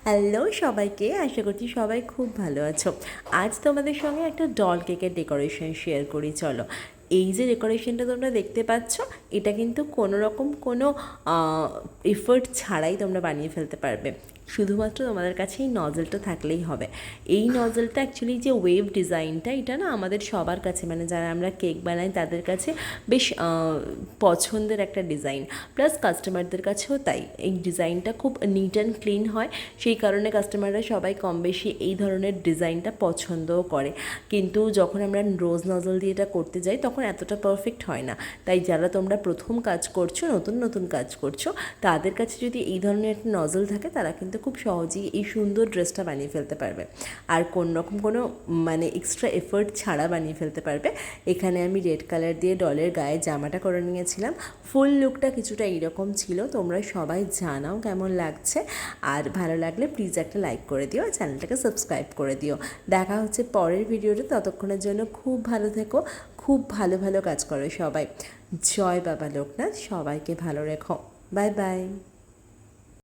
Hello সবাইকে, আশা করছি সবাই খুব ভালো আছো। আজ তোমাদের সঙ্গে একটা ডল কেকের ডেকোরেশন শেয়ার করি। চলো, এই যে ডেকোরেশনটা তোমরা দেখতে পাচ্ছ, এটা কিন্তু কোনো রকম কোনো এফোর্ট ছাড়াই তোমরা বানিয়ে ফেলতে পারবে। শুধুমাত্র তোমাদের কাছে এই নজলটা থাকলেই হবে। এই নজলটা অ্যাকচুয়ালি যে ওয়েভ ডিজাইনটা, এটা না আমাদের সবার কাছে, মানে যারা আমরা কেক বানাই তাদের কাছে বেশ পছন্দের একটা ডিজাইন, প্লাস কাস্টমারদের কাছেও তাই। এই ডিজাইনটা খুব নিট অ্যান্ড ক্লিন হয়, সেই কারণে কাস্টমাররা সবাই কম বেশি এই ধরনের ডিজাইনটা পছন্দও করে। কিন্তু যখন আমরা রোজ নজল দিয়ে এটা করতে যাই তখন এতটা পারফেক্ট হয় না। তাই যারা তোমরা প্রথম কাজ করছো, নতুন নতুন কাজ করছো, তাদের কাছে যদি এই ধরনের একটা নজল থাকে, তারা কিন্তু খুব সহজেই এই সুন্দর ড্রেসটা বানিয়ে ফেলতে পারবে, আর কোন রকম কোনো মানে এক্সট্রা এফোর্ট ছাড়া বানিয়ে ফেলতে পারবে। এখানে আমি রেড কালার দিয়ে ডলের গায়ে জামাটা করে নিয়েছিলাম। ফুল লুকটা কিছুটা এইরকম ছিল। তোমরা সবাই জানাও কেমন লাগছে, আর ভালো লাগলে প্লিজ একটা লাইক করে দিও, চ্যানেলটাকে সাবস্ক্রাইব করে দিও। দেখা হচ্ছে পরের ভিডিওতে, ততক্ষণের জন্য খুব ভালো থেকো, খুব ভালো ভালো কাজ করো সবাই। জয় বাবা লোকনাথ, সবাইকে ভালো রেখো। Bye bye.